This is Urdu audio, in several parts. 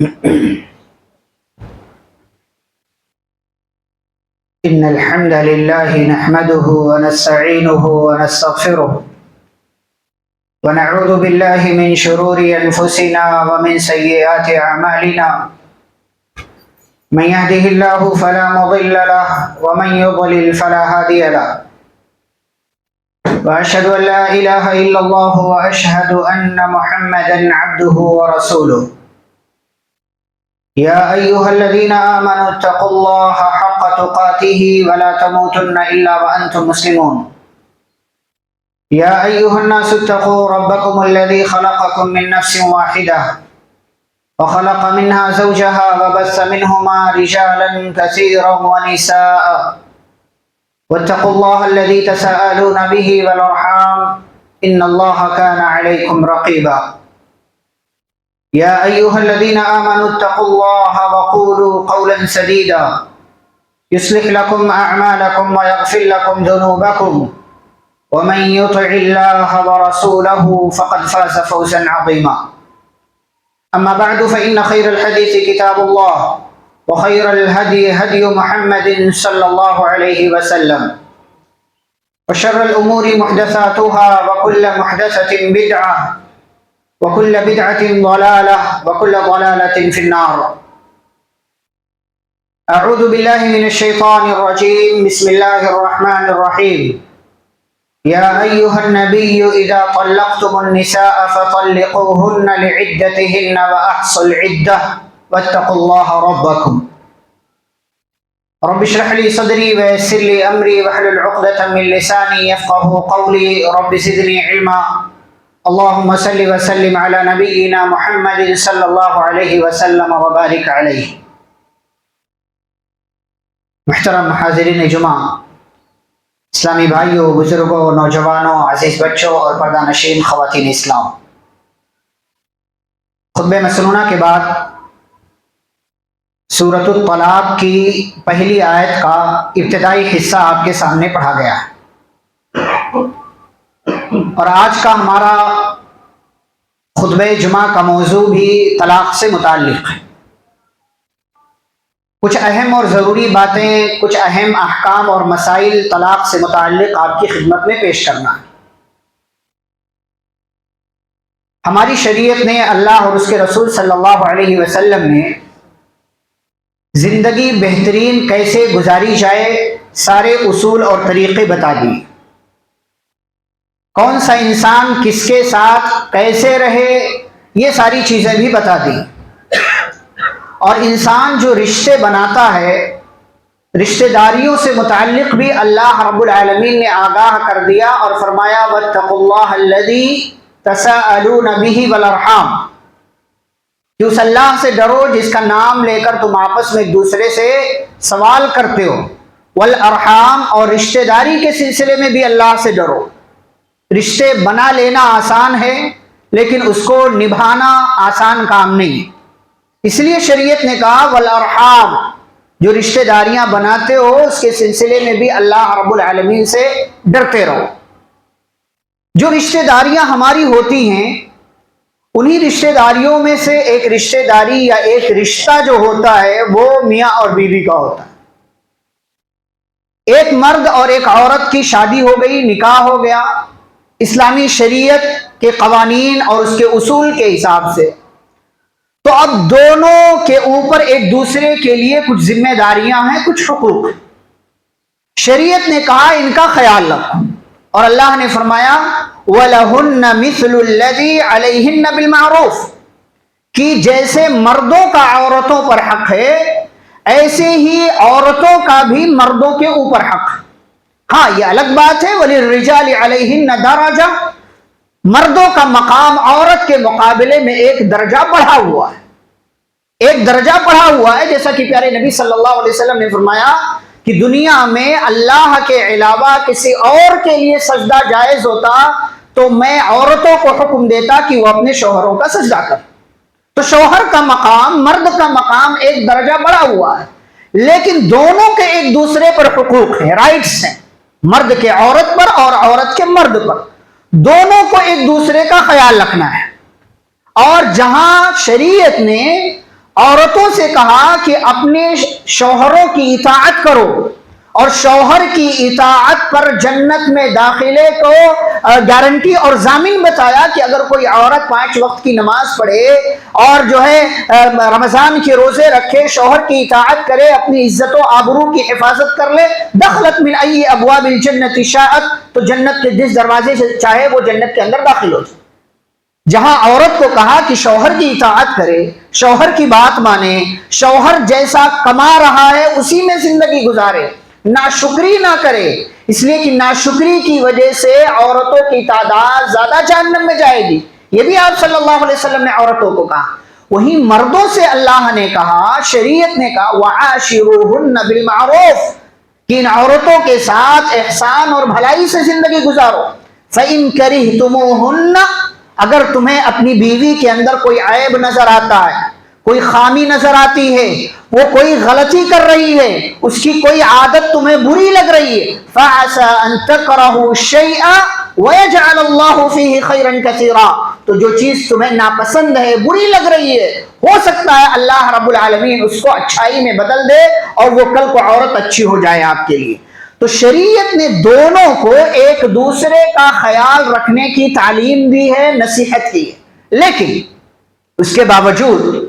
إن الحمد لله نحمده ونستعينه ونستغفره ونعوذ بالله من شرور أنفسنا ومن سيئات أعمالنا من يهده الله فلا مضل له ومن يضلل فلا هادي له وأشهد أن لا إله إلا الله وأشهد أن محمدا عبده ورسوله يا أيها الذين آمنوا اتقوا الله حق تقاته ولا تموتن إلا وأنتم مسلمون يا أيها الناس اتقوا ربكم الذي خلقكم من نفس واحدة وخلق منها زوجها وبث منهما رجالا كثيرا ونساء واتقوا الله الذي تساءلون به والأرحام إن الله كان عليكم رقيبا يا أيها الذين آمنوا اتقوا الله وقولوا قولا سديدا يصلح لكم أعمالكم ويغفر لكم ذنوبكم ومن يطع الله ورسوله فقد فاز فوزا عظيما أما بعد فإن خير الحديث كتاب الله وخير الهدي هدي محمد صلى الله عليه وسلم وشر الأمور محدثاتها وكل محدثة بدعة وكل بدعة ضلالة وكل ضلالة في النار أعوذ بالله من الشيطان الرجيم بسم الله الرحمن الرحيم يا أيها النبي إذا طلقتم النساء فطلقوهن لعدتهن وأحصوا العدة واتقوا الله ربكم رب اشرح لي صدري ويسر لي أمري واحلل عقدة من لساني يفقهوا قولي رب زدني علما اللهم صل وسلم على نبينا محمد صلی اللہ علیہ وسلم وبارک علیہ۔ محترم حاضرین جمعہ، اسلامی بھائیوں، بزرگوں، نوجوانوں، عزیز بچوں اور پردہ نشین خواتین اسلام، خطبہ مسنونہ کے بعد سورۃ الطلاق کی پہلی آیت کا ابتدائی حصہ آپ کے سامنے پڑھا گیا ہے، اور آج کا ہمارا خطبہ جمعہ کا موضوع بھی طلاق سے متعلق ہے۔ کچھ اہم اور ضروری باتیں، کچھ اہم احکام اور مسائل طلاق سے متعلق آپ کی خدمت میں پیش کرنا ہے۔ ہماری شریعت نے، اللہ اور اس کے رسول صلی اللہ علیہ وسلم نے زندگی بہترین کیسے گزاری جائے سارے اصول اور طریقے بتا دیے۔ کون سا انسان کس کے ساتھ کیسے رہے، یہ ساری چیزیں بھی بتا دی۔ اور انسان جو رشتے بناتا ہے، رشتے داریوں سے متعلق بھی اللہ رب العالمین نے آگاہ کر دیا اور فرمایا واتقوا اللہ الذی تساءلون بہ والارحام، کہ اس اللہ سے ڈرو جس کا نام لے کر تم آپس میں ایک دوسرے سے سوال کرتے ہو، والارحام، اور رشتے داری کے سلسلے میں بھی اللہ سے ڈرو۔ رشتے بنا لینا آسان ہے لیکن اس کو نبھانا آسان کام نہیں، اس لیے شریعت نے کہا والارحام، جو رشتے داریاں بناتے ہو اس کے سلسلے میں بھی اللہ رب العالمین سے ڈرتے رہو۔ جو رشتے داریاں ہماری ہوتی ہیں، انہی رشتے داریوں میں سے ایک رشتے داری یا ایک رشتہ جو ہوتا ہے وہ میاں اور بیوی کا ہوتا ہے۔ ایک مرد اور ایک عورت کی شادی ہو گئی، نکاح ہو گیا اسلامی شریعت کے قوانین اور اس کے اصول کے حساب سے، تو اب دونوں کے اوپر ایک دوسرے کے لیے کچھ ذمہ داریاں ہیں، کچھ حقوق۔ شریعت نے کہا ان کا خیال رکھو، اور اللہ نے فرمایا وَلَهُنَّ مِثْلُ الَّذِي عَلَيْهِنَّ بِالْمَعْرُوفِ، کہ جیسے مردوں کا عورتوں پر حق ہے ایسے ہی عورتوں کا بھی مردوں کے اوپر حق ہے۔ ہاں یہ الگ بات ہے وَلِلرِّجَالِ عَلَيْهِنَّ دَرَجَةٌ، مردوں کا مقام عورت کے مقابلے میں ایک درجہ بڑھا ہوا ہے، ایک درجہ بڑھا ہوا ہے، جیسا کہ پیارے نبی صلی اللہ علیہ وسلم نے فرمایا کہ دنیا میں اللہ کے علاوہ کسی اور کے لیے سجدہ جائز ہوتا تو میں عورتوں کو حکم دیتا کہ وہ اپنے شوہروں کا سجدہ کریں۔ تو شوہر کا مقام، مرد کا مقام ایک درجہ بڑھا ہوا ہے، لیکن دونوں کے ایک دوسرے پر حقوق ہیں، رائٹس ہیں، مرد کے عورت پر اور عورت کے مرد پر، دونوں کو ایک دوسرے کا خیال رکھنا ہے۔ اور جہاں شریعت نے عورتوں سے کہا کہ اپنے شوہروں کی اطاعت کرو، اور شوہر کی اطاعت پر جنت میں داخلے کو گارنٹی اور ضامن بتایا کہ اگر کوئی عورت 5 وقت کی نماز پڑھے اور جو ہے رمضان کے روزے رکھے، شوہر کی اطاعت کرے، اپنی عزت و آبرو کی حفاظت کر لے، دخلت من ای ابواب الجنت شاءت، تو جنت کے جس دروازے سے چاہے وہ جنت کے اندر داخل ہو جائے۔ جہاں عورت کو کہا کہ شوہر کی اطاعت کرے، شوہر کی بات مانے، شوہر جیسا کما رہا ہے اسی میں زندگی گزارے، ناشکری نہ کرے، اس لیے کہ ناشکری کی وجہ سے عورتوں کی تعداد زیادہ جہنم میں جائے گی۔ یہ بھی آپ صلی اللہ علیہ وسلم نے عورتوں کو کہا۔ وہی مردوں سے اللہ نے کہا، شریعت نے کہا وَعَاشِرُوهُنَّ بِالْمَعْرُوفِ، کہ ان عورتوں کے ساتھ احسان اور بھلائی سے زندگی گزارو۔ فَإِن كَرِهْتُمُوهُنَّ، اگر تمہیں اپنی بیوی کے اندر کوئی عیب نظر آتا ہے، کوئی خامی نظر آتی ہے، وہ کوئی غلطی کر رہی ہے، اس کی کوئی عادت تمہیں بری لگ رہی ہے، فَعَسَىٰ أَن تَكْرَهُوا شَيْئًا وَيَجْعَلَ اللَّهُ فِيهِ خَيْرًا كَثِيرًا، تو جو چیز تمہیں ناپسند ہے، بری لگ رہی ہے، ہو سکتا ہے اللہ رب العالمین اس کو اچھائی میں بدل دے اور وہ کل کو عورت اچھی ہو جائے آپ کے لیے۔ تو شریعت نے دونوں کو ایک دوسرے کا خیال رکھنے کی تعلیم دی ہے، نصیحت کی ہے، لیکن اس کے باوجود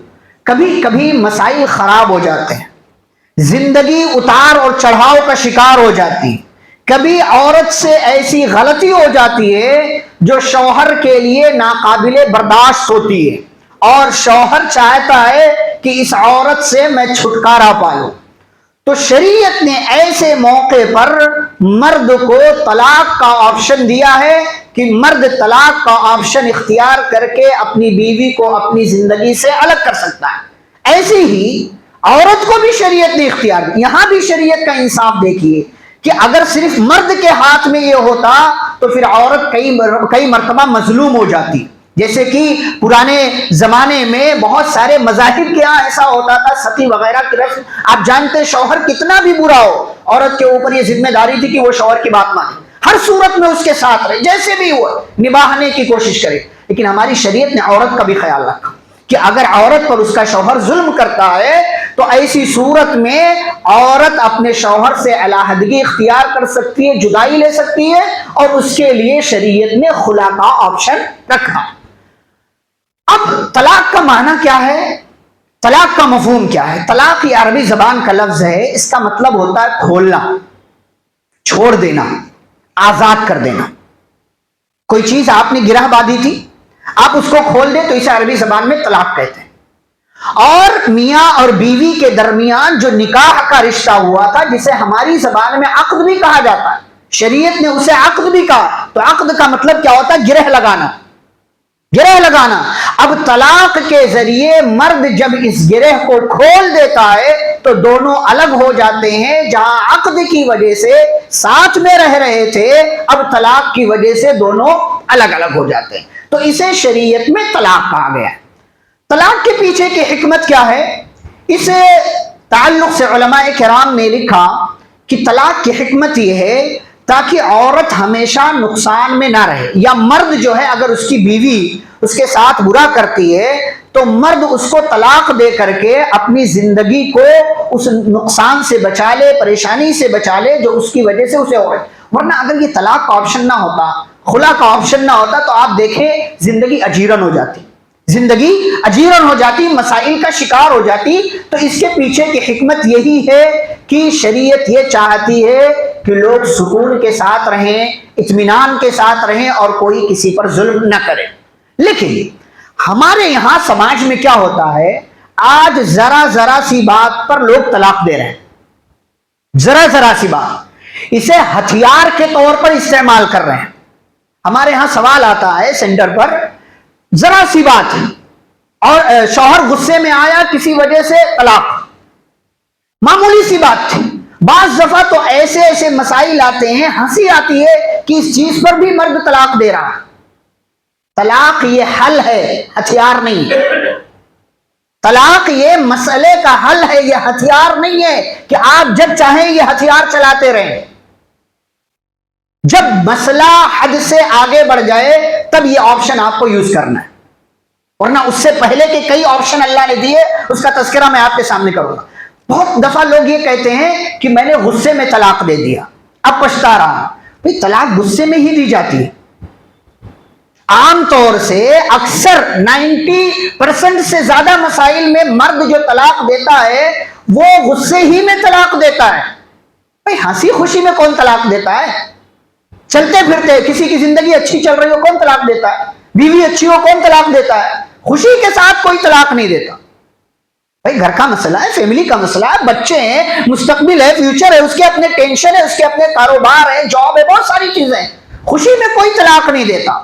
کبھی کبھی مسائل خراب ہو جاتے ہیں، زندگی اتار اور چڑھاؤ کا شکار ہو جاتی ہے، کبھی عورت سے ایسی غلطی ہو جاتی ہے جو شوہر کے لیے ناقابل برداشت ہوتی ہے، اور شوہر چاہتا ہے کہ اس عورت سے میں چھٹکارا پالوں، تو شریعت نے ایسے موقع پر مرد کو طلاق کا آپشن دیا ہے کہ مرد طلاق کا آپشن اختیار کر کے اپنی بیوی کو اپنی زندگی سے الگ کر سکتا ہے۔ ایسی ہی عورت کو بھی شریعت نے اختیار دیا۔ یہاں بھی شریعت کا انصاف دیکھیے کہ اگر صرف مرد کے ہاتھ میں یہ ہوتا تو پھر عورت کئی مرتبہ مظلوم ہو جاتی، جیسے کہ پرانے زمانے میں بہت سارے مذاہب کے یہاں ایسا ہوتا تھا، ستی وغیرہ کی رسم، آپ جانتے شوہر کتنا بھی برا ہو، عورت کے اوپر یہ ذمہ داری تھی کہ وہ شوہر کی بات مانے، ہر صورت میں اس کے ساتھ رہے، جیسے بھی ہوا نباہنے کی کوشش کرے۔ لیکن ہماری شریعت نے عورت کا بھی خیال رکھا کہ اگر عورت پر اس کا شوہر ظلم کرتا ہے تو ایسی صورت میں عورت اپنے شوہر سے علیحدگی اختیار کر سکتی ہے، جدائی لے سکتی ہے، اور اس کے لیے شریعت نے خلا کا آپشن رکھا۔ اب طلاق کا معنی کیا ہے؟ طلاق کا مفہوم کیا ہے؟ طلاق یہ عربی زبان کا لفظ ہے، اس کا مطلب ہوتا ہے کھولنا، چھوڑ دینا، آزاد کر دینا۔ کوئی چیز آپ نے گرہ باندھی تھی، آپ اس کو کھول دیں تو اسے عربی زبان میں طلاق کہتے ہیں۔ اور میاں اور بیوی کے درمیان جو نکاح کا رشتہ ہوا تھا، جسے ہماری زبان میں عقد بھی کہا جاتا ہے، شریعت نے اسے عقد بھی کہا۔ تو عقد کا مطلب کیا ہوتا ہے؟ گرہ لگانا، گرہ لگانا۔ اب طلاق کے ذریعے مرد جب اس گرہ کو کھول دیتا ہے تو دونوں الگ ہو جاتے ہیں، جہاں عقد کی وجہ سے ساتھ میں رہ رہے تھے، اب طلاق کی وجہ سے دونوں الگ الگ ہو جاتے ہیں، تو اسے شریعت میں طلاق کہا گیا ہے۔ طلاق کے پیچھے کی حکمت کیا ہے؟ اس تعلق سے علماء کرام نے لکھا کہ طلاق کی حکمت یہ ہے تاکہ عورت ہمیشہ نقصان میں نہ رہے، یا مرد جو ہے اگر اس کی بیوی اس کے ساتھ برا کرتی ہے تو مرد اس کو طلاق دے کر کے اپنی زندگی کو اس نقصان سے بچا لے، پریشانی سے بچا لے جو اس کی وجہ سے اسے ہو رہا ہے۔ ورنہ اگر یہ طلاق کا آپشن نہ ہوتا، خلا کا آپشن نہ ہوتا، تو آپ دیکھیں زندگی اجیرن ہو جاتی، زندگی اجیرن ہو جاتی، مسائل کا شکار ہو جاتی۔ تو اس کے پیچھے کی حکمت یہی ہے کہ شریعت یہ چاہتی ہے کہ لوگ سکون کے ساتھ رہیں، اطمینان کے ساتھ رہیں، اور کوئی کسی پر ظلم نہ کرے۔ لیکن ہمارے یہاں سماج میں کیا ہوتا ہے، آج ذرا ذرا سی بات پر لوگ طلاق دے رہے ہیں، ذرا ذرا سی بات اسے ہتھیار کے طور پر استعمال کر رہے ہیں۔ ہمارے ہاں سوال آتا ہے سینٹر پر، ذرا سی بات اور شوہر غصے میں آیا کسی وجہ سے طلاق، معمولی سی بات تھی۔ بعض دفعہ تو ایسے ایسے مسائل آتے ہیں، ہنسی آتی ہے کہ اس چیز پر بھی مرد طلاق دے رہا ہے۔ طلاق یہ حل ہے، ہتھیار نہیں۔ طلاق یہ مسئلے کا حل ہے، یہ ہتھیار نہیں ہے کہ آپ جب چاہیں یہ ہتھیار چلاتے رہیں۔ جب مسئلہ حد سے آگے بڑھ جائے تب یہ آپشن آپ کو یوز کرنا ہے۔ ورنہ اس سے پہلے کے کئی آپشن اللہ نے دیے، اس کا تذکرہ میں آپ کے سامنے کروں گا۔ بہت دفعہ لوگ یہ کہتے ہیں کہ میں نے غصے میں طلاق دے دیا، اب پچھتا رہا ہوں۔ بھئی طلاق غصے میں ہی دی جاتی ہے۔ عام طور سے اکثر 90% سے زیادہ مسائل میں مرد جو طلاق دیتا ہے وہ غصے ہی میں طلاق دیتا ہے۔ بھئی ہنسی خوشی میں کون طلاق دیتا ہے؟ چلتے پھرتے کسی کی زندگی اچھی چل رہی ہو کون طلاق دیتا ہے؟ بیوی اچھی ہو کون طلاق دیتا ہے؟ خوشی کے ساتھ کوئی طلاق نہیں دیتا۔ بھئی گھر کا مسئلہ ہے، فیملی کا مسئلہ ہے، بچے ہیں، مستقبل ہے، فیوچر ہے، اس کے اپنے ٹینشن ہے، اس کے اپنے کاروبار ہے، جاب ہے، بہت ساری چیزیں ہیں۔ خوشی میں کوئی طلاق نہیں دیتا۔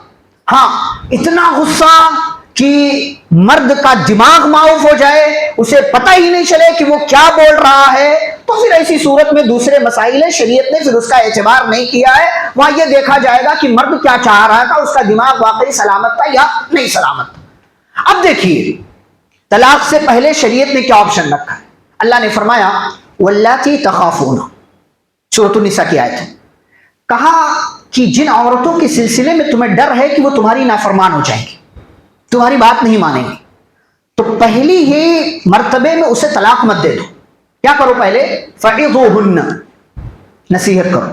ہاں اتنا غصہ کہ مرد کا دماغ معاف ہو جائے، اسے پتہ ہی نہیں چلے کہ وہ کیا بول رہا ہے، تو پھر ایسی صورت میں دوسرے مسائل ہیں، شریعت نے پھر اس کا اعتبار نہیں کیا ہے۔ وہاں یہ دیکھا جائے گا کہ مرد کیا چاہ رہا تھا، اس کا دماغ واقعی سلامت تھا یا نہیں سلامت تھا۔ اب دیکھیے طلاق سے پہلے شریعت نے کیا آپشن رکھا ہے۔ اللہ نے فرمایا واللاتی تخافون، سورۃ النساء کی آیت ہے، کہا کہ جن عورتوں کے سلسلے میں تمہیں ڈر ہے کہ وہ تمہاری نافرمان ہو جائیں گی، تمہاری بات نہیں مانیں گی، تو پہلی ہی مرتبے میں اسے طلاق مت دے دو۔ کیا کرو پہلے؟ فعظوہن، نصیحت کرو،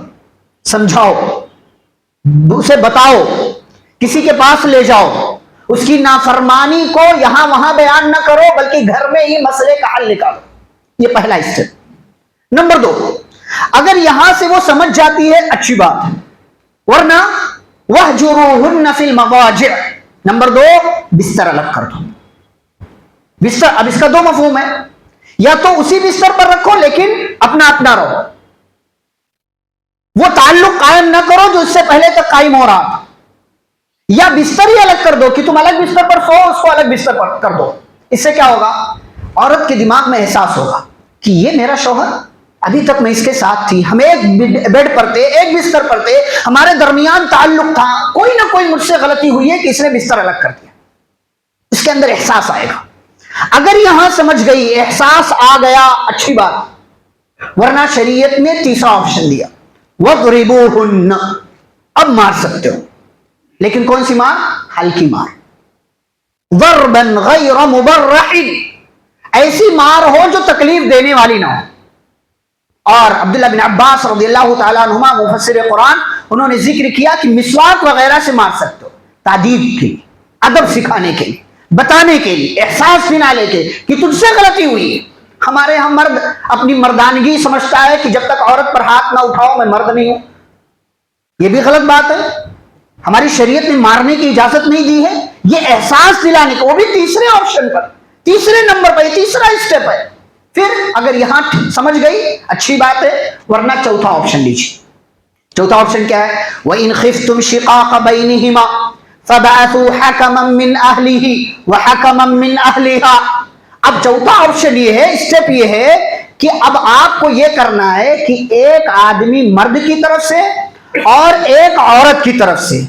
سمجھاؤ، اسے بتاؤ، کسی کے پاس لے جاؤ، اس کی نافرمانی کو یہاں وہاں بیان نہ کرو بلکہ گھر میں ہی مسئلے کا حل نکالو۔ یہ پہلا اسٹیپ۔ نمبر 2، اگر یہاں سے وہ سمجھ جاتی ہے اچھی بات ہے، ورنہ وَاهْجُرُوهُنَّ فِي الْمَضَاجِعِ، نمبر 2 بستر الگ کر دو۔ بستر، اب اس کا 2 مفہوم ہے، یا تو اسی بستر پر رکھو لیکن اپنا اپنا رہو، وہ تعلق قائم نہ کرو جو اس سے پہلے تک قائم ہو رہا تھا، یا بستر ہی الگ کر دو کہ تم الگ بستر پر سو، اس کو الگ بستر پر کر دو۔ اس سے کیا ہوگا؟ عورت کے دماغ میں احساس ہوگا کہ یہ میرا شوہر، ابھی تک میں اس کے ساتھ تھی، ہم ایک بیڈ پر تھے، ایک بستر پر تھے، ہمارے درمیان تعلق تھا، کوئی نہ کوئی مجھ سے غلطی ہوئی ہے کہ اس نے بستر الگ کر دیا۔ اس کے اندر احساس آئے گا۔ اگر یہاں سمجھ گئی، احساس آ گیا، اچھی بات، ورنہ شریعت نے تیسرا آپشن دیا وَضْرِبُوهُنَّ، اب مار سکتے ہو، لیکن کون سی مار؟ ہلکی مار، ضرباً غیر مبرح، ایسی مار ہو جو تکلیف دینے والی نہ ہو۔ اور عبداللہ بن عباس رضی اللہ تعالیٰ عنہما مفسر قرآن، انہوں نے ذکر کیا کہ مسواک وغیرہ سے مار سکتے ہو، تعدیب کے لیے، ادب سکھانے کے لیے، بتانے کے لیے، احساس دلانے کے لیے کہ تجھ سے غلطی ہوئی ہے۔ ہمارے ہاں مرد اپنی مردانگی سمجھتا ہے کہ جب تک عورت پر ہاتھ نہ اٹھاؤ میں مرد نہیں ہوں، یہ بھی غلط بات ہے۔ ہماری شریعت نے مارنے کی اجازت نہیں دی ہے، یہ احساس دلانے کا، وہ بھی تیسرے آپشن پر، تیسرے نمبر پر، تیسرا اسٹیپ ہے۔ پھر اگر یہاں سمجھ گئی اچھی بات ہے، ورنہ چوتھا آپشن لیجیے۔ چوتھا آپشن کیا ہے؟ وَإِنْ خِفْتُمْ شِقَاقَ بَيْنِهِمَا فَبَعَثُوا حَكَمًا مِّنْ أَهْلِهِ وَحَكَمًا مِّنْ أَهْلِهَا۔ اب چوتھا آپشن یہ ہے، اسٹیپ یہ ہے کہ اب آپ کو یہ کرنا ہے کہ ایک آدمی مرد کی طرف سے اور ایک عورت کی طرف سے،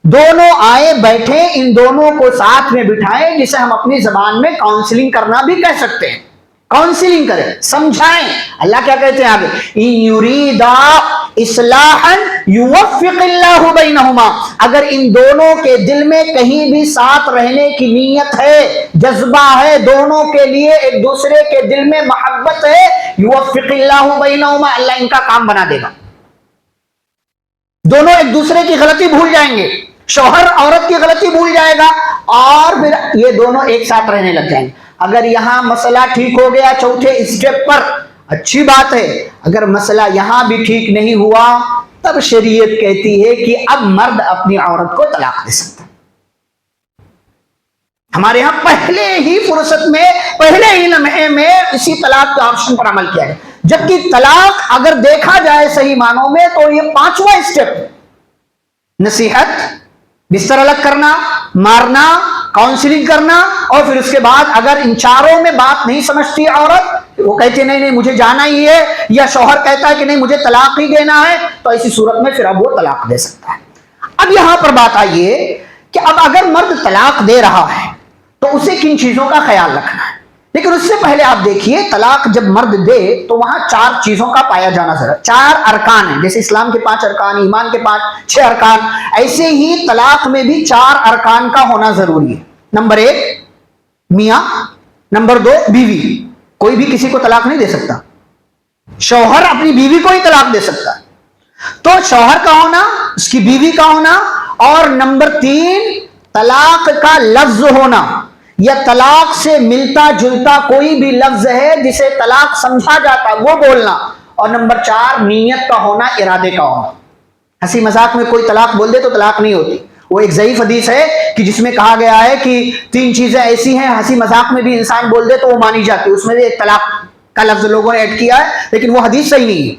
دونوں آئے بیٹھے، ان دونوں کو ساتھ میں بٹھائیں، جسے ہم اپنی زبان میں کاؤنسلنگ کرنا بھی کہہ سکتے ہیں۔ کاؤنسلنگ کریں، سمجھائیں۔ اللہ کیا کہتے ہیں آگے؟ ان یریدا اصلاحا یوفق اللہ بینہما، اگر ان دونوں کے دل میں کہیں بھی ساتھ رہنے کی نیت ہے، جذبہ ہے، دونوں کے لیے ایک دوسرے کے دل میں محبت ہے، یوفق اللہ بینہما، اللہ ان کا کام بنا دے گا۔ دونوں ایک دوسرے کی غلطی بھول جائیں گے، شوہر عورت کی غلطی بھول جائے گا، اور پھر یہ دونوں ایک ساتھ رہنے لگ جائیں گے۔ اگر یہاں مسئلہ ٹھیک ہو گیا چوتھے اسٹیپ پر، اچھی بات ہے۔ اگر مسئلہ یہاں بھی ٹھیک نہیں ہوا، تب شریعت کہتی ہے کہ اب مرد اپنی عورت کو طلاق دے سکتا ہے۔ ہمارے ہاں پہلے ہی فرصت میں، پہلے ہی لمحے میں اسی طلاق کے آپشن پر عمل کیا ہے، جبکہ طلاق اگر دیکھا جائے صحیح معنوں میں تو یہ 5واں اسٹیپ، نصیحت، بستر الگ کرنا، مارنا، کاؤنسلنگ کرنا، اور پھر اس کے بعد اگر ان چاروں میں بات نہیں سمجھتی عورت، وہ کہتی ہے نہیں نہیں مجھے جانا ہی ہے، یا شوہر کہتا ہے کہ نہیں مجھے طلاق ہی دینا ہے، تو ایسی صورت میں پھر اب وہ طلاق دے سکتا ہے۔ اب یہاں پر بات آئیے کہ اب اگر مرد طلاق دے رہا ہے تو اسے کن چیزوں کا خیال رکھنا ہے، لیکن اس سے پہلے آپ دیکھیے طلاق جب مرد دے تو وہاں 4 چیزوں کا پایا جانا ضرور، 4 ارکان ہیں، جیسے اسلام کے 5 ارکان، ایمان کے 6 ارکان، ایسے ہی طلاق میں بھی 4 ارکان کا ہونا ضروری ہے۔ نمبر 1 میاں، نمبر 2 بیوی. کوئی بھی کسی کو طلاق نہیں دے سکتا. شوہر اپنی بیوی کو ہی طلاق دے سکتا ہے. تو شوہر کا ہونا، اس کی بیوی کا ہونا، اور نمبر 3 طلاق کا لفظ ہونا، یا طلاق سے ملتا جلتا کوئی بھی لفظ ہے جسے طلاق سمجھا جاتا وہ بولنا، اور نمبر 4 نیت کا ہونا، ارادے کا ہونا. ہنسی مذاق میں کوئی طلاق بول دے تو طلاق نہیں ہوتی. وہ ایک ضعیف حدیث ہے کہ جس میں کہا گیا ہے کہ 3 چیزیں ایسی ہیں ہنسی مذاق میں بھی انسان بول دے تو وہ مانی جاتی ہے. اس میں بھی ایک طلاق کا لفظ لوگوں نے ایڈ کیا ہے، لیکن وہ حدیث صحیح نہیں ہے.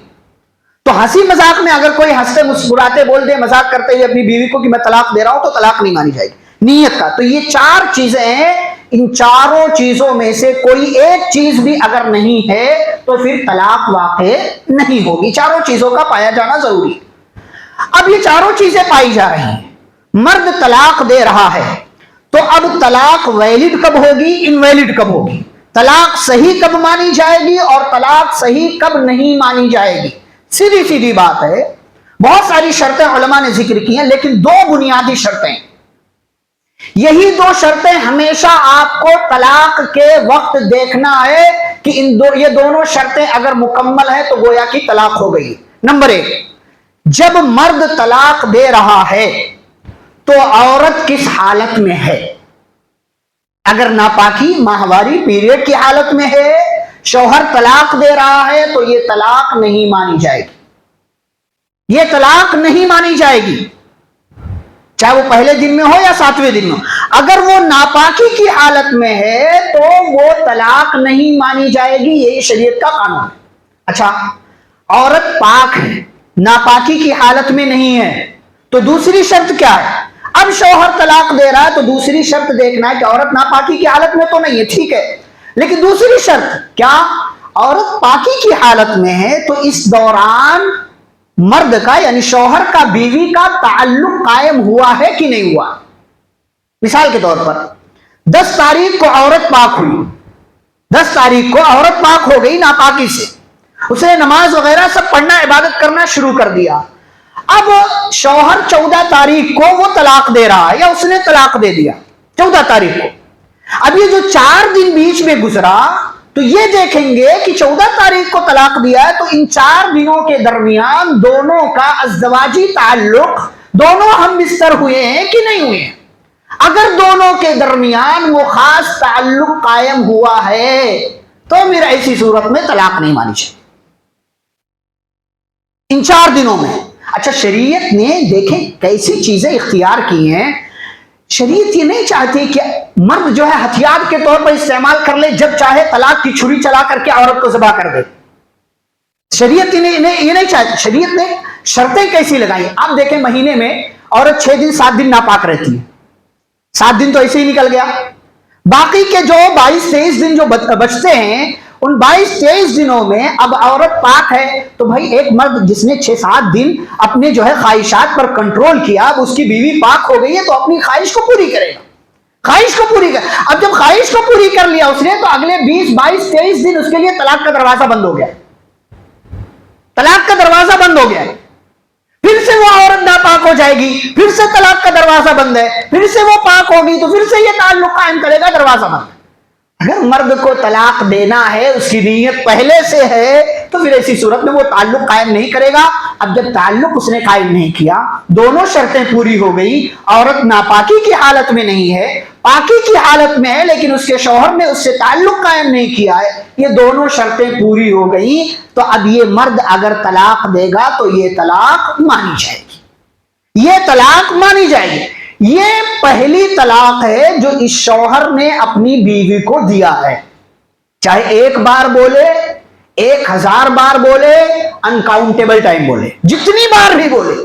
تو ہنسی مذاق میں اگر کوئی ہنستے مسکراتے بول دے مذاق کرتے ہوئے اپنی بیوی کو کہ میں طلاق دے رہا ہوں، تو طلاق نہیں مانی جائے گی. نیت کا تو یہ 4 چیزیں ہیں. ان چاروں چیزوں میں سے کوئی ایک چیز بھی اگر نہیں ہے تو پھر طلاق واقع نہیں ہوگی. چاروں چیزوں کا پایا جانا ضروری ہے. اب یہ چاروں چیزیں پائی جا رہی ہیں. مرد طلاق دے رہا ہے تو اب طلاق ویلڈ کب ہوگی، انویلڈ کب ہوگی، طلاق صحیح کب مانی جائے گی اور طلاق صحیح کب نہیں مانی جائے گی. سیدھی سیدھی بات ہے. بہت ساری شرطیں علماء نے ذکر کی ہیں، لیکن 2 بنیادی شرطیں، یہی 2 شرطیں ہمیشہ آپ کو طلاق کے وقت دیکھنا ہے کہ یہ دونوں شرطیں اگر مکمل ہیں تو گویا کی طلاق ہو گئی. نمبر 1، جب مرد طلاق دے رہا ہے تو عورت کس حالت میں ہے. اگر ناپاکی، ماہواری، پیریڈ کی حالت میں ہے، شوہر طلاق دے رہا ہے تو یہ طلاق نہیں مانی جائے گی. یہ طلاق نہیں مانی جائے گی، چاہے وہ پہلے دن میں ہو یا 7ویں دن میں ہو. اگر وہ ناپاکی کی حالت میں ہے تو وہ طلاق نہیں مانی جائے گی. یہی شریعت کا قانون ہے. اچھا، عورت پاک ہے، ناپاکی کی حالت میں نہیں ہے، تو دوسری شرط کیا ہے؟ اب شوہر طلاق دے رہا ہے تو دوسری شرط دیکھنا ہے کہ عورت ناپاکی کی حالت میں تو نہیں ہے، ٹھیک ہے، لیکن دوسری شرط کیا؟ عورت پاکی کی حالت میں ہے تو اس دوران مرد کا یعنی شوہر کا بیوی کا تعلق قائم ہوا ہے کہ نہیں ہوا. مثال کے طور پر 10 تاریخ کو عورت پاک ہوئی، 10 تاریخ کو عورت پاک ہو گئی ناپاکی سے، اس نے نماز وغیرہ سب پڑھنا، عبادت کرنا شروع کر دیا. اب شوہر 14 تاریخ کو وہ طلاق دے رہا ہے یا اس نے طلاق دے دیا 14 تاریخ کو. اب یہ جو 4 دن بیچ میں گزرا تو یہ دیکھیں گے کہ 14 تاریخ کو طلاق دیا ہے تو ان 4 دنوں کے درمیان دونوں کا ازدواجی تعلق، دونوں ہم بستر ہوئے ہیں کہ نہیں ہوئے ہیں. اگر دونوں کے درمیان وہ خاص تعلق قائم ہوا ہے تو پھر ایسی صورت میں طلاق نہیں مانی جائے ان 4 دنوں میں. اچھا، شریعت نے دیکھیں کیسی چیزیں اختیار کی ہیں. شریعت یہ نہیں چاہتی کہ مرد جو ہے ہتھیار کے طور پر استعمال کر لے، جب چاہے طلاق کی چھری چلا کر کے عورت کو ذبح کر دے. شریعت یہ نہیں چاہتی. شریعت نے شرطیں کیسی لگائی. آپ دیکھیں مہینے میں عورت 6 دن 7 دن ناپاک رہتی ہے، 7 دن تو ایسے ہی نکل گیا. باقی کے جو 22-23 دن جو بچتے ہیں ان 22-23 دنوں میں اب عورت پاک ہے تو بھائی ایک مرد جس نے 6-7 دن اپنے جو ہے خواہشات پر کنٹرول کیا، اب اس کی بیوی پاک ہو گئی ہے تو اپنی خواہش کو پوری کرے گا. خواہش کو پوری کر، اب جب خواہش کو پوری کر لیا اس نے تو اگلے 20-22-23 دن اس کے لیے طلاق کا دروازہ بند ہو گیا. طلاق کا دروازہ بند ہو گیا. پھر سے وہ عورت ناپاک ہو جائے گی، پھر سے طلاق کا دروازہ بند ہے، پھر سے وہ پاک ہوگی تو پھر سے یہ تعلق قائم کرے گا، دروازہ بند. اگر مرد کو طلاق دینا ہے، اس کی نیت پہلے سے ہے تو پھر ایسی صورت میں وہ تعلق قائم نہیں کرے گا. اب جب تعلق اس نے قائم نہیں کیا، دونوں شرطیں پوری ہو گئی، عورت ناپاکی کی حالت میں نہیں ہے، پاکی کی حالت میں ہے لیکن اس کے شوہر نے اس سے تعلق قائم نہیں کیا ہے، یہ دونوں شرطیں پوری ہو گئی تو اب یہ مرد اگر طلاق دے گا تو یہ طلاق مانی جائے گی. یہ طلاق مانی جائے گی. یہ پہلی طلاق ہے جو اس شوہر نے اپنی بیوی کو دیا ہے، چاہے 1 بار بولے، 1000 بار بولے، انکاؤنٹیبل ٹائم بولے، جتنی بار بھی بولے.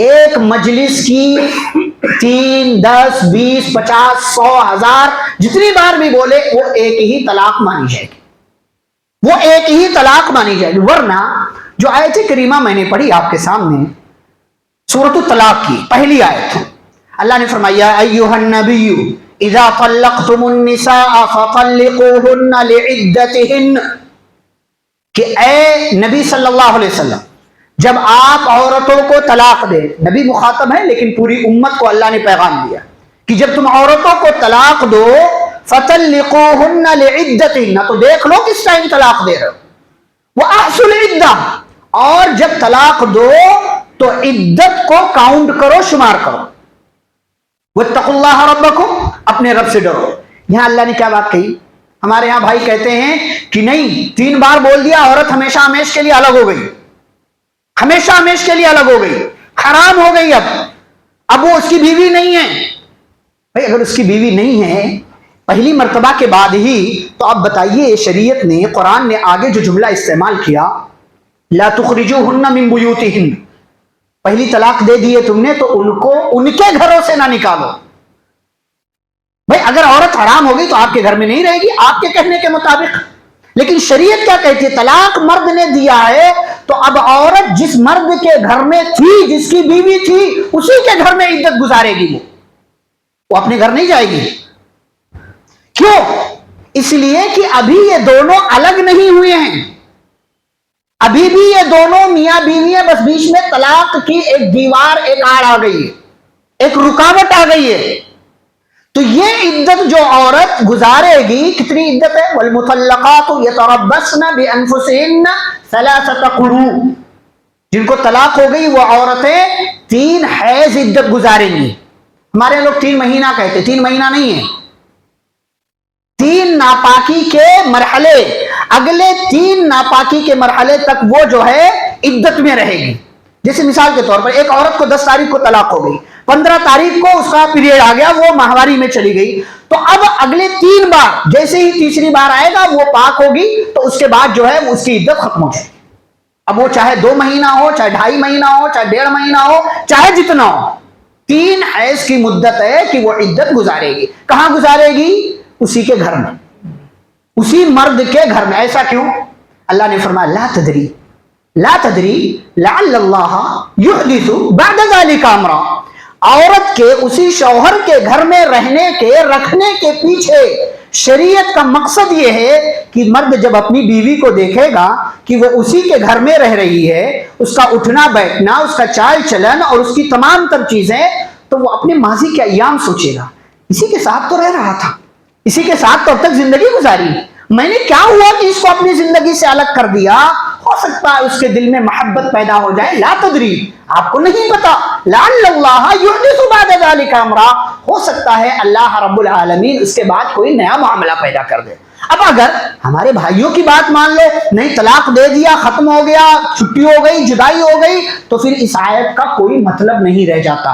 ایک مجلس کی 3, 10, 20, 50, 100, 1000 جتنی بار بھی بولے وہ ایک ہی طلاق مانی جائے گی، وہ ایک ہی طلاق مانی جائے گی. ورنہ جو آیت کریمہ میں نے پڑھی آپ کے سامنے سورۃ الطلاق کی پہلی آیت، اللہ نے فرمایا ایھا النبی اذا طلقتم النساء فطلقوهن لعدتهن، کہ اے نبی صلی اللہ علیہ وسلم جب آپ عورتوں کو طلاق دیں، نبی مخاطب ہے لیکن پوری امت کو اللہ نے پیغام دیا کہ جب تم عورتوں کو طلاق دو فطلقوهن لعدتهن، تو دیکھ لو کس ٹائم طلاق دے رہے ہو، وأحصوا العدة، اور جب طلاق دو تو عدت کو کاؤنٹ کرو، شمار کرو، واتقوا اللہ ربکم، اپنے رب سے ڈرو۔ یہاں اللہ نے کیا بات کہی؟ ہمارے یہاں بھائی کہتے ہیں کہ نہیں، 3 بار بول دیا عورت ہمیشہ ہمیش کے لیے الگ ہو گئی، ہمیشہ ہمیش کے لیے الگ ہو گئی، حرام ہو گئی، اب وہ اس کی بیوی نہیں ہے۔ بھائی اگر اس کی بیوی نہیں ہے پہلی مرتبہ کے بعد ہی، تو آپ بتائیے شریعت نے، قرآن نے آگے جو جملہ استعمال کیا، لا تخرجوهن من بیوتہن، پہلی طلاق دے دیے تم نے تو ان کو ان کے گھروں سے نہ نکالو۔ بھائی اگر عورت حرام ہوگی تو آپ کے گھر میں نہیں رہے گی آپ کے کہنے کے مطابق، لیکن شریعت کیا کہتی ہے؟ طلاق مرد نے دیا ہے تو اب عورت جس مرد کے گھر میں تھی، جس کی بیوی تھی، اسی کے گھر میں عدت گزارے گی، وہ اپنے گھر نہیں جائے گی۔ کیوں؟ اس لیے کہ ابھی یہ دونوں الگ نہیں ہوئے ہیں، ابھی بھی یہ دونوں میاں بیوی ہیں، بس بیچ میں طلاق کی ایک دیوار، ایک آڑ آ گئی ہے، ایک رکاوٹ آ گئی ہے۔ تو یہ عدت جو عورت گزارے گی، کتنی عدت ہے؟ والمطلقات یتربصن بانفسهن 3 قروء، جن کو طلاق ہو گئی وہ عورتیں 3 حیض عدت گزاریں گی۔ ہمارے لوگ 3 مہینہ کہتے، 3 مہینہ نہیں ہے، 3 ناپاکی کے مرحلے، اگلے 3 ناپاکی کے مرحلے تک وہ جو ہے عدت میں رہے گی۔ جیسے مثال کے طور پر ایک عورت کو 10 تاریخ کو طلاق ہو گئی، 15 تاریخ کو اس کا پیریڈ آ گیا، وہ ماہواری میں چلی گئی، تو اب اگلے 3 بار، جیسے ہی تیسری بار آئے گا وہ پاک ہوگی، تو اس کے بعد جو ہے اس کی عدت ختم ہو جائے گی۔ اب وہ چاہے 2 مہینہ ہو، چاہے 2.5 مہینہ ہو، چاہے 1.5 مہینہ ہو، چاہے جتنا ہو، 3 حیض کی مدت ہے کہ وہ عدت گزارے گی۔ کہاں گزارے گی؟ اسی کے گھر میں، اسی مرد کے گھر میں۔ ایسا کیوں؟ اللہ نے فرمایا لا تدری لعل اللہ یحدث بعد ذلک امرا، عورت کے اسی شوہر کے گھر میں رہنے کے، رکھنے کے پیچھے شریعت کا مقصد یہ ہے کہ مرد جب اپنی بیوی کو دیکھے گا کہ وہ اسی کے گھر میں رہ رہی ہے، اس کا اٹھنا بیٹھنا، اس کا چال چلن اور اس کی تمام تر چیزیں، تو وہ اپنے ماضی کے ایام سوچے گا، اسی کے ساتھ تو رہ رہا تھا، اسی کے ساتھ تو اب تک زندگی گزاری، میں نے کیا ہوا کہ اس کو اپنی زندگی سے الگ کر دیا؟ ہو سکتا ہے اس کے دل میں محبت پیدا ہو جائے، لا تدری، آپ کو نہیں پتا، لعل اللہ یحدث بعد ذلک امرا، ہو سکتا ہے اللہ رب العالمین اس کے بعد کوئی نیا معاملہ پیدا کر دے۔ اب اگر ہمارے بھائیوں کی بات مان لو، نہیں طلاق دے دیا، ختم ہو گیا، چھٹی ہو گئی، جدائی ہو گئی، تو پھر اس آیت کا کوئی مطلب نہیں رہ جاتا،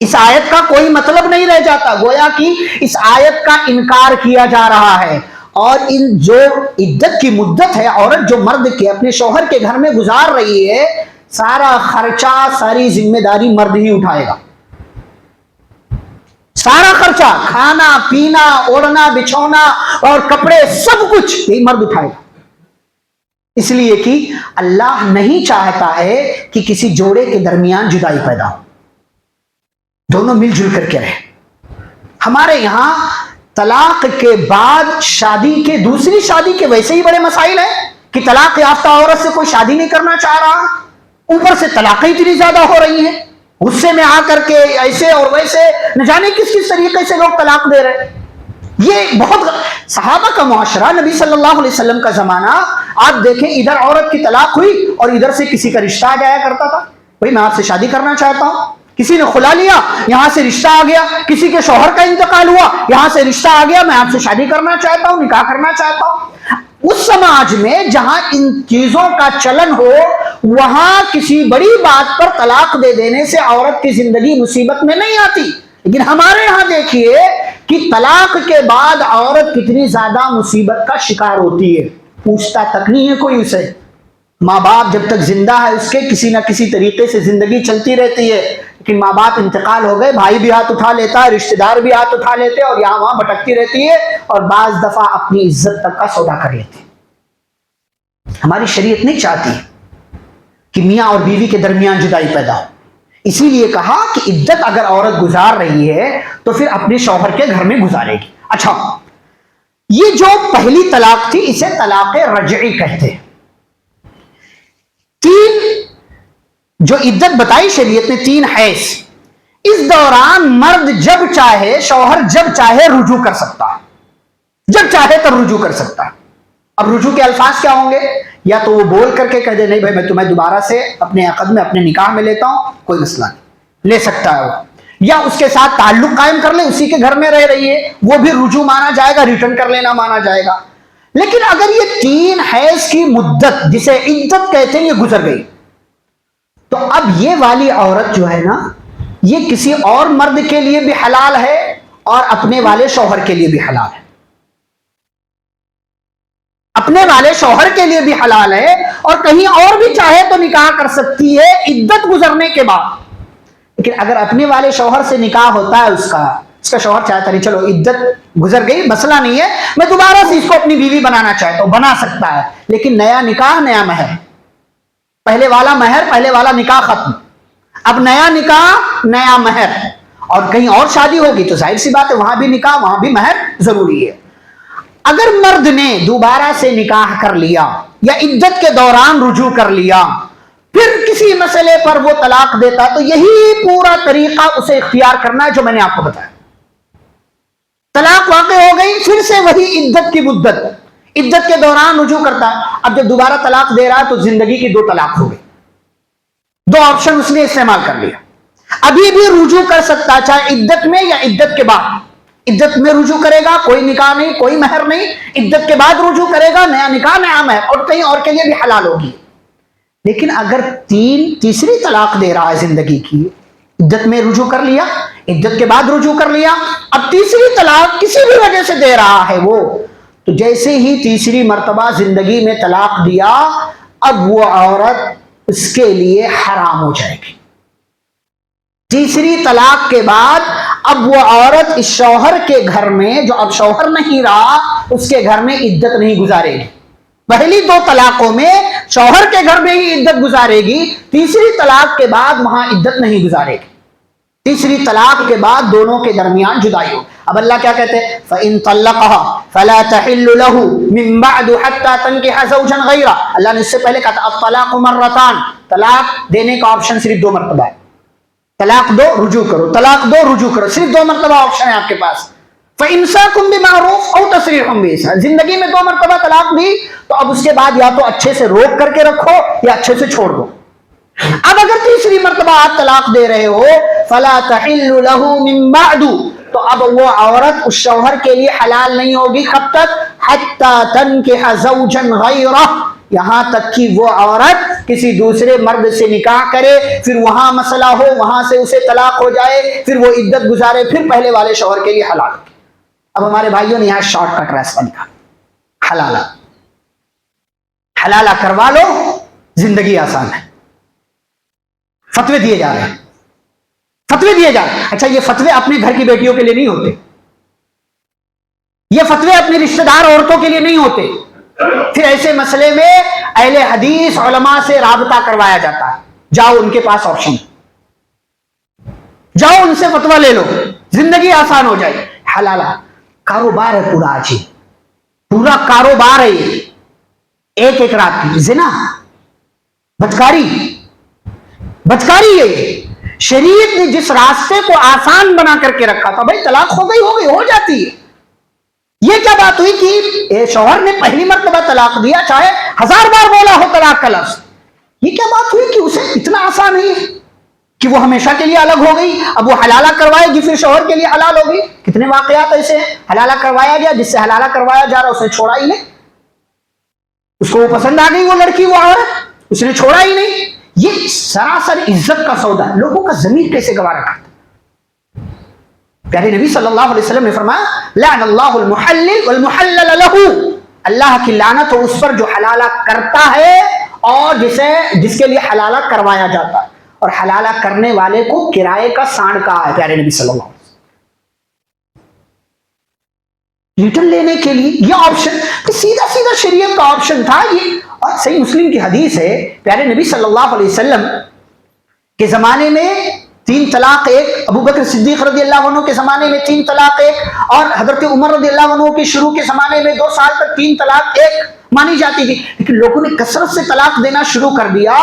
اس آیت کا کوئی مطلب نہیں رہ جاتا، گویا کہ اس آیت کا انکار کیا جا رہا ہے۔ اور ان جو عدت کی مدت ہے، عورت جو مرد کے اپنے شوہر کے گھر میں گزار رہی ہے، سارا خرچہ، ساری ذمہ داری مرد ہی اٹھائے گا، سارا خرچہ، کھانا پینا، اوڑھنا بچھونا اور کپڑے، سب کچھ یہی مرد اٹھائے گا، اس لیے کہ اللہ نہیں چاہتا ہے کہ کسی جوڑے کے درمیان جدائی پیدا ہو، دونوں مل جل کر کے رہے۔ ہمارے یہاں طلاق کے بعد شادی کے، دوسری شادی کے ویسے ہی بڑے مسائل ہیں کہ طلاق یافتہ عورت سے کوئی شادی نہیں کرنا چاہ رہا، اوپر سے طلاقیں اتنی زیادہ ہو رہی ہیں، غصے میں آ کر کے ایسے اور ویسے نہ جانے کس کس طریقے سے لوگ طلاق دے رہے۔ یہ بہت صحابہ کا معاشرہ، نبی صلی اللہ علیہ وسلم کا زمانہ، آپ دیکھیں ادھر عورت کی طلاق ہوئی اور ادھر سے کسی کا رشتہ آ جایا کرتا تھا، بھائی میں آپ سے شادی کرنا چاہتا ہوں، کسی نے خلا لیا، یہاں سے رشتہ آ گیا، کسی کے شوہر کا انتقال ہوا، یہاں سے رشتہ آ گیا، میں آپ سے شادی کرنا چاہتا ہوں، نکاح کرنا چاہتا ہوں۔ اس سماج میں جہاں ان چیزوں کا چلن ہو، وہاں کسی بڑی بات پر طلاق دے دینے سے عورت کی زندگی مصیبت میں نہیں آتی، لیکن ہمارے یہاں دیکھیے کہ طلاق کے بعد عورت کتنی زیادہ مصیبت کا شکار ہوتی ہے، پوچھتا تک نہیں ہے کوئی اسے۔ ماں باپ جب تک زندہ ہے اس کے کسی نہ کسی طریقے سے زندگی چلتی رہتی ہے، لیکن ماں باپ انتقال ہو گئے، بھائی بھی ہاتھ اٹھا لیتا ہے، رشتہ دار بھی ہاتھ اٹھا لیتے اور یہاں وہاں بھٹکتی رہتی ہے، اور بعض دفعہ اپنی عزت تک کا سودا کر لیتی۔ ہماری شریعت نہیں چاہتی کہ میاں اور بیوی کے درمیان جدائی پیدا ہو، اسی لیے کہا کہ عدت اگر عورت گزار رہی ہے تو پھر اپنے شوہر کے گھر میں گزارے گی۔ اچھا، یہ جو پہلی طلاق تھی اسے طلاق رجعی کہتے ہیں۔ 3 جو عدت بتائی شریعت نے، 3 حیض، اس دوران مرد جب چاہے، شوہر جب چاہے رجوع کر سکتا ہے، جب چاہے تب رجوع کر سکتا ہے۔ اب رجوع کے الفاظ کیا ہوں گے؟ یا تو وہ بول کر کے کہہ دے نہیں بھائی میں تمہیں دوبارہ سے اپنے عقد میں اپنے نکاح میں لیتا ہوں، کوئی مسئلہ نہیں، لے سکتا ہے وہ، یا اس کے ساتھ تعلق قائم کر لے، اسی کے گھر میں رہ رہی ہے، وہ بھی رجوع مانا جائے گا، ریٹرن کر لینا مانا جائے گا۔ لیکن اگر یہ 3 حیض کی مدت جسے عدت کہتے ہیں یہ گزر گئی، تو اب یہ والی عورت جو ہے نا، یہ کسی اور مرد کے لیے بھی حلال ہے اور اپنے والے شوہر کے لیے بھی حلال ہے، اپنے والے شوہر کے لیے بھی حلال ہے، اور کہیں اور بھی چاہے تو نکاح کر سکتی ہے عدت گزرنے کے بعد۔ لیکن اگر اپنے والے شوہر سے نکاح ہوتا ہے اس کا شوہر چاہتا نہیں چلو عدت گزر گئی مسئلہ نہیں ہے، میں دوبارہ سے اس کو اپنی بیوی بنانا چاہتا ہوں، بنا سکتا ہے، لیکن نیا نکاح نیا مہر، پہلے والا مہر پہلے والا نکاح ختم، اب نیا نکاح نیا مہر، اور کہیں اور شادی ہوگی تو ظاہر سی بات ہے وہاں بھی نکاح وہاں بھی مہر ضروری ہے۔ اگر مرد نے دوبارہ سے نکاح کر لیا یا عدت کے دوران رجوع کر لیا، پھر کسی مسئلے پر وہ طلاق دیتا، تو یہی پورا طریقہ اسے اختیار کرنا ہے جو میں نے آپ کو بتایا۔ طلاق واقع ہو گئی، پھر سے وہی عدت کی مدت، عدت کے دوران رجوع کرتا ہے۔ اب جب دوبارہ طلاق دے رہا ہے تو زندگی کی 2 طلاق ہو گئی، 2 آپشن اس نے استعمال کر لیا۔ ابھی بھی رجوع کر سکتا چاہے عدت میں یا عدت کے بعد۔ عدت میں رجوع کرے گا کوئی نکاح نہیں، کوئی مہر نہیں، عدت کے بعد رجوع کرے گا نیا نکاح نیا مہر، اور کہیں اور کے لیے بھی حلال ہوگی۔ لیکن اگر تیسری طلاق دے رہا ہے زندگی کی، عدت میں رجوع کر لیا، عدت کے بعد رجوع کر لیا، اب تیسری طلاق کسی بھی وجہ سے دے رہا ہے وہ، تو جیسے ہی تیسری مرتبہ زندگی میں طلاق دیا، اب وہ عورت اس کے لیے حرام ہو جائے گی۔ تیسری طلاق کے بعد اب وہ عورت اس شوہر کے گھر میں، جو اب شوہر نہیں رہا، اس کے گھر میں عدت نہیں گزارے گی۔ پہلی 2 طلاقوں میں شوہر کے گھر میں ہی عدت گزارے گی، تیسری طلاق کے بعد وہاں عدت نہیں گزارے گی۔ تیسری طلاق کے بعد دونوں کے درمیان جدائی ہو۔ اب اللہ کیا کہتے ہیں؟ فَإِن طَلَّقَهَا فَلَا تَحِلُّ لَهُ مِن بَعْدُ حَتَّى تَنكِحَ زَوْجًا غَيْرَهُ۔ اللہ نے اس سے پہلے کہا تھا الطلاق مرتان، طلاق دینے کا آپشن صرف 2 مرتبہ ہے، طلاق دو رجوع کرو، طلاق دو رجوع کرو، صرف 2 مرتبہ آپشن ہے آپ کے پاس۔ فَإِمْسَاكٌ بِمَعْرُوفٍ أَوْ تَسْرِيحٌ بِإِحْسَانٍ، زندگی میں 2 مرتبہ طلاق دی تو اب اس کے بعد یا تو اچھے سے روک کر کے رکھو یا اچھے سے چھوڑ دو۔ اب اگر تیسری مرتبہ آپ طلاق دے رہے ہو فَلَا تَحِلُّ لَهُ مِن بَعْدُ، تو اب وہ عورت اس شوہر کے لیے حلال نہیں ہوگی، کب تک؟ حَتَّى تَنكِحَ زَوْجًا غَيْرَهُ، یہاں تک کہ وہ عورت کسی دوسرے مرد سے نکاح کرے، پھر وہاں مسئلہ ہو، وہاں سے اسے طلاق ہو جائے، پھر وہ عدت گزارے، پھر پہلے والے شوہر کے لیے حلال ہوگی۔ اب ہمارے بھائیوں نے یہاں شارٹ کٹ راستہ نکالا، حلالہ، حلالہ کروا لو، زندگی آسان ہے۔ فتوے دیے جا رہے ہیں، فتوے دیے جا رہے ہیں۔ اچھا، یہ فتوے اپنے گھر کی بیٹیوں کے لیے نہیں ہوتے، یہ فتوے اپنی رشتہ دار عورتوں کے لیے نہیں ہوتے۔ پھر ایسے مسئلے میں اہل حدیث علماء سے رابطہ کروایا جاتا ہے، جاؤ ان کے پاس آپشن، جاؤ ان سے فتویٰ لے لو، زندگی آسان ہو جائے۔ حلالہ کاروبار ہے پورا، آج ہی پورا کاروبار ہے یہ، ایک رات کی زنا، بدکاری ہے۔ شریعت نے جس راستے کو آسان بنا کر کے رکھا تھا، بھائی طلاق ہو گئی ہو جاتی ہے، یہ کیا بات ہوئی کہ شوہر نے پہلی مرتبہ طلاق دیا، چاہے 1000 بار بولا ہو طلاق کا لفظ، یہ کیا بات ہوئی کہ اسے اتنا آسان ہے کہ وہ ہمیشہ کے لیے الگ ہو گئی، اب وہ حلالہ کروائے گی پھر شوہر کے لیے حلال ہوگی؟ کتنے واقعات ایسے ہیں، حلالہ کروایا گیا، جس سے حلالہ کروایا جا رہا اسے چھوڑا ہی نہیں، اس کو وہ پسند آ گئی وہ لڑکی وہ عورت، اس نے چھوڑا ہی نہیں۔ یہ سراسر عزت کا سودا ہے، لوگوں کا ضمیر کیسے گوارا کرتا۔ پیارے نبی صلی اللہ علیہ وسلم نے فرمایا لعن اللہ المحلل والمحلل له، اللہ کی لعنت ہو اس پر جو حلالہ کرتا ہے اور جس کے لیے حلالہ کروایا جاتا ہے، اور حلالہ کرنے والے کو کرائے کا سانڈ کہا ہے پیارے نبی صلی اللہ علیہ وسلم۔ ریٹرن لینے کے لیے یہ آپشن سیدھا شریعت کا آپشن تھا یہ، اور صحیح مسلم کی حدیث ہے، پیارے نبی صلی اللہ علیہ وسلم کے زمانے میں 3 طلاق 1، ابو بکر صدیق رضی اللہ عنہ کے زمانے میں 3 طلاق 1، اور حضرت عمر رضی اللہ عنہ کے شروع کے زمانے میں 2 سال تک 3 طلاق 1 مانی جاتی تھی۔ لیکن لوگوں نے کثرت سے طلاق دینا شروع کر دیا،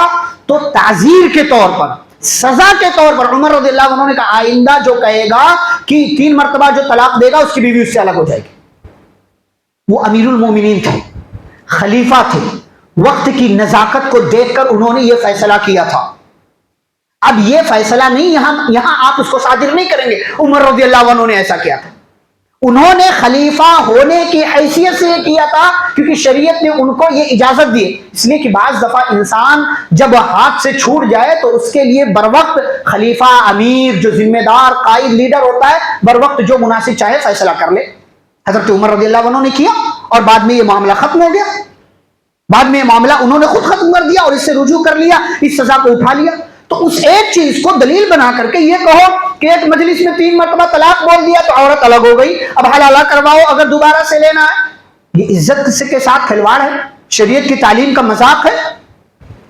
تو تعزیر کے طور پر سزا کے طور پر عمر رضی اللہ عنہ نے کہا آئندہ جو کہے گا کہ 3 مرتبہ جو طلاق دے گا اس کی بیوی اس سے الگ ہو جائے گی. وہ امیر المومنین تھے, خلیفہ تھے, وقت کی نزاکت کو دیکھ کر انہوں نے یہ فیصلہ کیا تھا. اب یہ فیصلہ نہیں یہاں آپ اس کو صادر نہیں کریں گے. عمر رضی اللہ عنہ نے ایسا کیا تھا, انہوں نے خلیفہ ہونے کی حیثیت سے یہ کیا تھا کیونکہ شریعت نے ان کو یہ اجازت دی. اس لیے کہ بعض دفعہ انسان جب ہاتھ سے چھوٹ جائے تو اس کے لیے بر وقت خلیفہ, امیر, جو ذمہ دار قائد لیڈر ہوتا ہے, بر وقت جو مناسب چاہے فیصلہ کر لے. حضرت عمر رضی اللہ عنہ نے کیا اور بعد میں یہ معاملہ ختم ہو گیا. بعد میں یہ معاملہ انہوں نے خود ختم کر دیا اور اس سے رجوع کر لیا, اس سزا کو اٹھا لیا. تو اس ایک چیز کو دلیل بنا کر کے یہ کہو کہ ایک مجلس میں 3 مرتبہ طلاق بول دیا تو عورت الگ ہو گئی, اب حلالہ کرواؤ اگر دوبارہ سے لینا ہے, یہ عزت کے ساتھ کھلواڑ ہے, شریعت کی تعلیم کا مذاق ہے,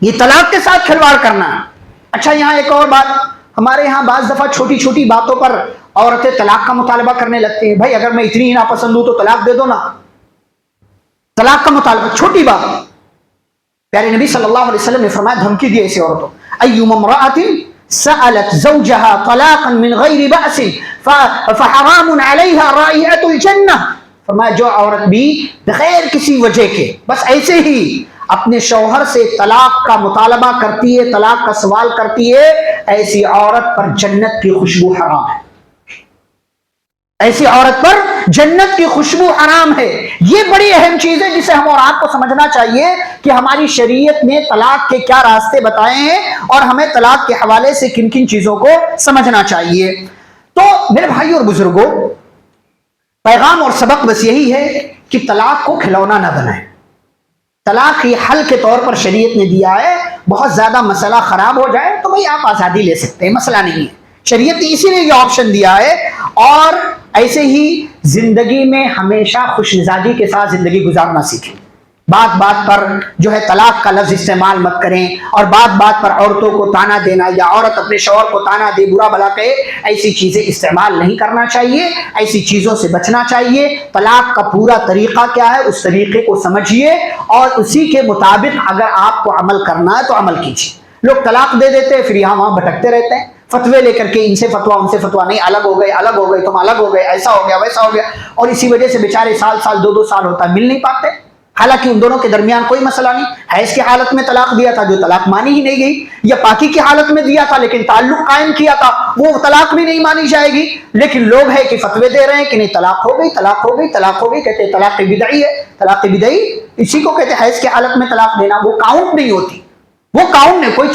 یہ طلاق کے ساتھ کھلواڑ کرنا ہے. اچھا یہاں ایک اور بات, ہمارے یہاں بعض دفعہ چھوٹی چھوٹی باتوں پر عورتیں طلاق کا مطالبہ کرنے لگتی ہیں. بھائی اگر میں اتنی ہی ناپسند ہوں تو طلاق دے دو نا. طلاق کا مطالبہ چھوٹی بات. پیارے نبی صلی اللہ علیہ وسلم نے فرمایا, دھمکی دی ایسے عورتوں, ایما امرأۃ سألت زوجها طلاقا من غیر بأس فحرام علیہا رائحۃ الجنہ. فرمایا جو عورت بھی بغیر کسی وجہ کے بس ایسے ہی اپنے شوہر سے طلاق کا مطالبہ کرتی ہے, طلاق کا سوال کرتی ہے, ایسی عورت پر جنت کی خوشبو حرام ہے. ایسی عورت پر جنت کی خوشبو حرام ہے. یہ بڑی اہم چیز ہے جسے ہم اور آپ کو سمجھنا چاہیے کہ ہماری شریعت نے طلاق کے کیا راستے بتائے ہیں اور ہمیں طلاق کے حوالے سے کن کن چیزوں کو سمجھنا چاہیے. تو میرے بھائی اور بزرگوں, پیغام اور سبق بس یہی ہے کہ طلاق کو کھلونا نہ بنائیں. طلاق یہ حل کے طور پر شریعت نے دیا ہے. بہت زیادہ مسئلہ خراب ہو جائے تو بھائی آپ آزادی لے سکتے ہیں, مسئلہ نہیں ہے. شریعت نے اسی لیے یہ آپشن دیا ہے. اور ایسے ہی زندگی میں ہمیشہ خوش مزاجی کے ساتھ زندگی گزارنا سیکھیں. بات بات پر جو ہے طلاق کا لفظ استعمال مت کریں, اور بات بات پر عورتوں کو تانا دینا یا عورت اپنے شوہر کو تانا دے, برا بھلا کہے, ایسی چیزیں استعمال نہیں کرنا چاہیے. ایسی چیزوں سے بچنا چاہیے. طلاق کا پورا طریقہ کیا ہے اس طریقے کو سمجھیے اور اسی کے مطابق اگر آپ کو عمل کرنا ہے تو عمل کیجیے. لوگ طلاق دے دیتے ہیں, پھر یہاں وہاں بھٹکتے رہتے ہیں, فتوے لے کر کے ان سے فتوا ان سے فتوا, نہیں الگ ہو گئے تم الگ ہو گئے, ایسا ہو گیا ویسا ہو گیا, اور اسی وجہ سے بیچارے سال 2 سال ہوتا ہے مل نہیں پاتے. حالانکہ ان دونوں کے درمیان کوئی مسئلہ نہیں. حیض کی حالت میں طلاق دیا تھا جو طلاق مانی ہی نہیں گئی, یا پاکی کی حالت میں دیا تھا لیکن تعلق قائم کیا تھا وہ طلاق بھی نہیں مانی جائے گی. لیکن لوگ ہے کہ فتوے دے رہے ہیں کہ نہیں طلاق ہو گئی, کہتے ہیں طلاق بدعی ہے. طلاق بدعی اسی کو کہتے ہیں حیض کی حالت میں طلاق دینا, وہ کاؤنٹ نہیں ہوتی. وہ کاؤنٹ نہیں, کوئی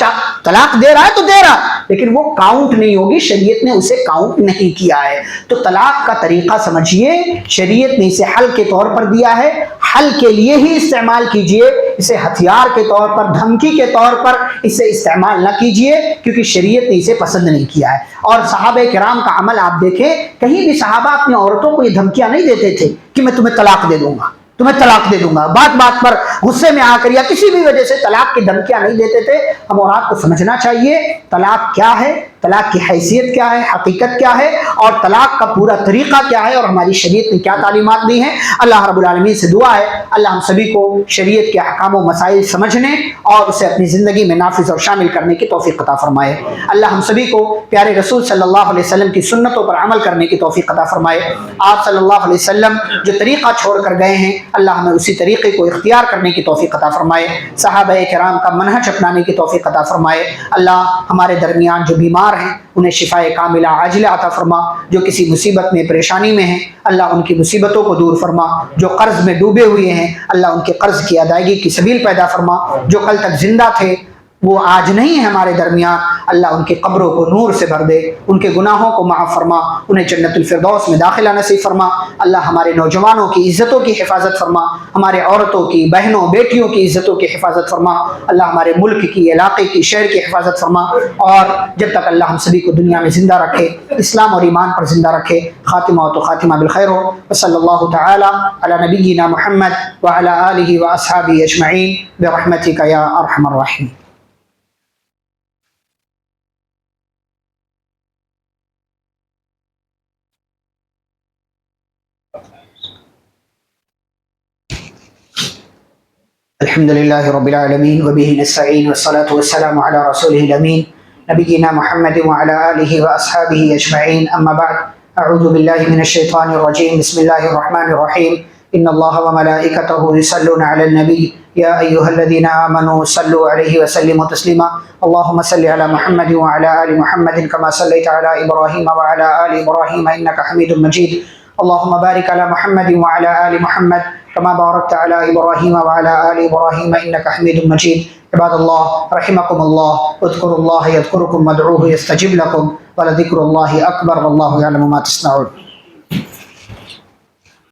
طلاق دے رہا ہے تو دے رہا, لیکن وہ کاؤنٹ نہیں ہوگی. شریعت نے اسے کاؤنٹ نہیں کیا ہے. تو طلاق کا طریقہ سمجھیے, شریعت نے اسے حل کے طور پر دیا ہے, حل کے لیے ہی استعمال کیجئے. اسے ہتھیار کے طور پر, دھمکی کے طور پر اسے استعمال نہ کیجئے, کیونکہ شریعت نے اسے پسند نہیں کیا ہے. اور صحابہ کرام کا عمل آپ دیکھیں, کہیں بھی صحابہ اپنی عورتوں کو یہ دھمکیاں نہیں دیتے تھے کہ میں تمہیں طلاق دے دوں گا, بات بات پر غصے میں آ کر یا کسی بھی وجہ سے طلاق کی دھمکیاں نہیں دیتے تھے. ہم اور آپ کو سمجھنا چاہیے طلاق کیا ہے, طلاق کی حیثیت کیا ہے, حقیقت کیا ہے, اور طلاق کا پورا طریقہ کیا ہے, اور ہماری شریعت نے کیا تعلیمات دی ہیں. اللہ رب العالمین سے دعا ہے اللہ ہم سبھی کو شریعت کے احکام و مسائل سمجھنے اور اسے اپنی زندگی میں نافذ اور شامل کرنے کی توفیق عطا فرمائے. اللہ ہم سبھی کو پیارے رسول صلی اللہ علیہ وسلم کی سنتوں پر عمل کرنے کی توفیق عطا فرمائے. آپ صلی اللہ علیہ وسلم جو طریقہ چھوڑ کر گئے ہیں, اللہ ہمیں اسی طریقے کو اختیار کرنے کی توفیق عطا فرمائے. صحابہ کرام کا منہج اپنانے کی توفیق عطا فرمائے. اللہ ہمارے درمیان جو بیمار ہیں انہیں شفاء کاملہ عاجلہ عطا فرما. جو کسی مصیبت میں پریشانی میں ہیں اللہ ان کی مصیبتوں کو دور فرما. جو قرض میں ڈوبے ہوئے ہیں اللہ ان کے قرض کی ادائیگی کی سبیل پیدا فرما. جو کل تک زندہ تھے وہ آج نہیں ہے ہمارے درمیان, اللہ ان کے قبروں کو نور سے بھر دے, ان کے گناہوں کو معاف فرما, انہیں جنت الفردوس میں داخلہ نصیب فرما. اللہ ہمارے نوجوانوں کی عزتوں کی حفاظت فرما, ہمارے عورتوں کی, بہنوں, بیٹیوں کی عزتوں کی حفاظت فرما. اللہ ہمارے ملک کی, علاقے کی, شہر کی حفاظت فرما. اور جب تک اللہ ہم سبھی کو دنیا میں زندہ رکھے, اسلام اور ایمان پر زندہ رکھے, خاتمہ تو خاتمہ بالخیر ہو. وصلی اللہ تعالی علی نبینا محمد وعلی آلہ واصحابہ اجمعین برحمتک یا ارحم الراحمین. الحمد لله رب العالمين وبه نستعين والصلاة والسلام على رسوله الأمين نبينا محمد وعلى آله وأصحابه أجمعين. أما بعد، أعوذ بالله من الشيطان الرجيم. بسم الله الرحمن الرحيم. إن الله وملائكته يصلون على النبي يا أيها الذين آمنوا صلوا عليه وسلموا تسليما. اللهم صل على محمد وعلى آل محمد كما صليت على إبراهيم وعلى آل إبراهيم إنك حميد مجيد. اللهم بارك على محمد وعلى آل محمد كما باركت على إبراهيم وعلى آل إبراهيم إنك حميد مجيد. عباد الله رحمكم الله، اذكروا الله يذكركم وادعوه يستجب لكم ولذكر الله أكبر والله يعلم ما تصنعون.